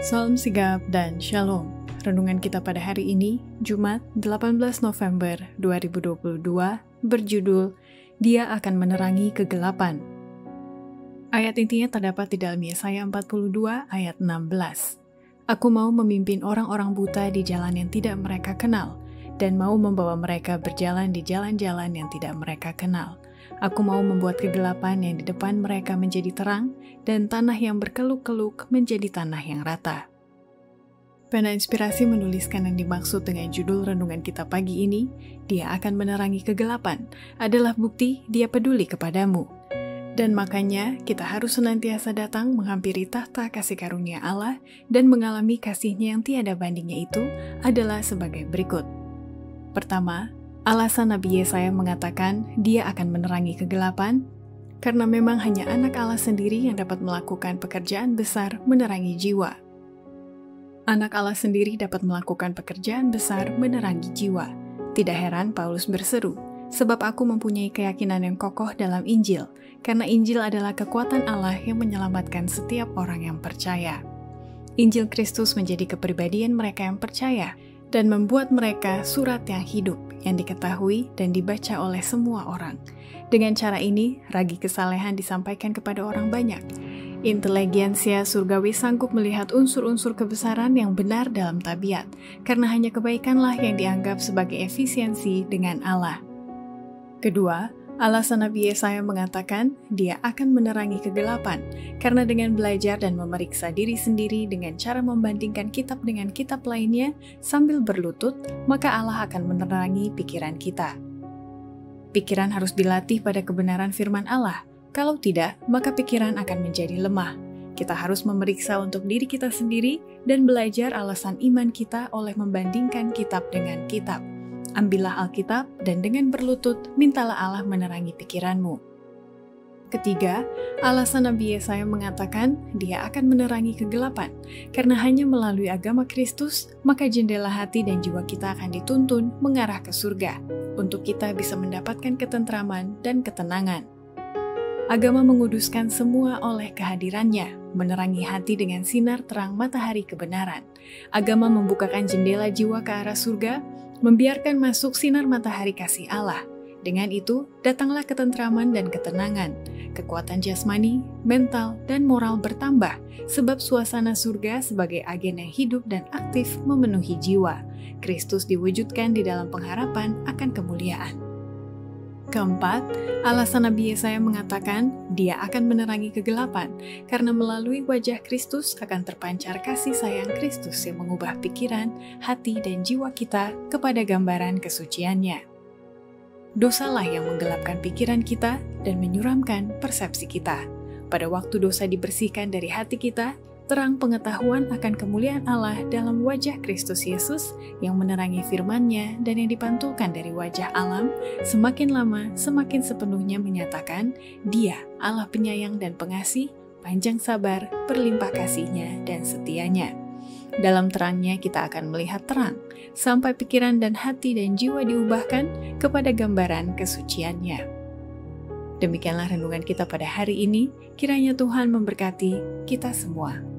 Salam sigap dan shalom. Renungan kita pada hari ini, Jumat 18 November 2022, berjudul Dia akan menerangi kegelapan. Ayat intinya terdapat di dalam Yesaya 42 ayat 16. Aku mau memimpin orang-orang buta di jalan yang tidak mereka kenal, dan mau membawa mereka berjalan di jalan-jalan yang tidak mereka kenal. Aku mau membuat kegelapan yang di depan mereka menjadi terang, dan tanah yang berkeluk-keluk menjadi tanah yang rata. Pena Inspirasi menuliskan yang dimaksud dengan judul renungan kita pagi ini, Dia akan menerangi kegelapan, adalah bukti Dia peduli kepadamu. Dan makanya kita harus senantiasa datang menghampiri tahta kasih karunia Allah dan mengalami kasih-Nya yang tiada bandingnya itu adalah sebagai berikut. Pertama, alasan Nabi Yesaya mengatakan Dia akan menerangi kegelapan, karena memang hanya anak Allah sendiri yang dapat melakukan pekerjaan besar menerangi jiwa. Anak Allah sendiri dapat melakukan pekerjaan besar menerangi jiwa. Tidak heran Paulus berseru, sebab aku mempunyai keyakinan yang kokoh dalam Injil, karena Injil adalah kekuatan Allah yang menyelamatkan setiap orang yang percaya. Injil Kristus menjadi kepribadian mereka yang percaya, dan membuat mereka surat yang hidup, yang diketahui dan dibaca oleh semua orang. Dengan cara ini, ragi kesalehan disampaikan kepada orang banyak. Inteligensia surgawi sanggup melihat unsur-unsur kebesaran yang benar dalam tabiat, karena hanya kebaikanlah yang dianggap sebagai efisiensi dengan Allah. Kedua, alasan Nabi Yesaya mengatakan Dia akan menerangi kegelapan, karena dengan belajar dan memeriksa diri sendiri dengan cara membandingkan kitab dengan kitab lainnya sambil berlutut, maka Allah akan menerangi pikiran kita. Pikiran harus dilatih pada kebenaran firman Allah. Kalau tidak, maka pikiran akan menjadi lemah. Kita harus memeriksa untuk diri kita sendiri dan belajar alasan iman kita oleh membandingkan kitab dengan kitab. Ambillah Alkitab dan dengan berlutut mintalah Allah menerangi pikiranmu. Ketiga, alasan Nabi Yesaya mengatakan Dia akan menerangi kegelapan, karena hanya melalui agama Kristus, maka jendela hati dan jiwa kita akan dituntun mengarah ke surga, untuk kita bisa mendapatkan ketentraman dan ketenangan. Agama menguduskan semua oleh kehadirannya, menerangi hati dengan sinar terang matahari kebenaran. Agama membukakan jendela jiwa ke arah surga, membiarkan masuk sinar matahari kasih Allah. Dengan itu, datanglah ketentraman dan ketenangan. Kekuatan jasmani, mental, dan moral bertambah, sebab suasana surga sebagai agen yang hidup dan aktif memenuhi jiwa. Kristus diwujudkan di dalam pengharapan akan kemuliaan. Keempat, alasan Nabi Yesaya mengatakan Dia akan menerangi kegelapan, karena melalui wajah Kristus akan terpancar kasih sayang Kristus yang mengubah pikiran, hati, dan jiwa kita kepada gambaran kesuciannya. Dosalah yang menggelapkan pikiran kita dan menyuramkan persepsi kita. Pada waktu dosa dibersihkan dari hati kita, terang pengetahuan akan kemuliaan Allah dalam wajah Kristus Yesus yang menerangi firman-Nya dan yang dipantulkan dari wajah alam, semakin lama semakin sepenuhnya menyatakan Dia Allah penyayang dan pengasih, panjang sabar, berlimpah kasih-Nya dan setia-Nya. Dalam terangnya kita akan melihat terang, sampai pikiran dan hati dan jiwa diubahkan kepada gambaran kesucian-Nya. Demikianlah renungan kita pada hari ini, kiranya Tuhan memberkati kita semua.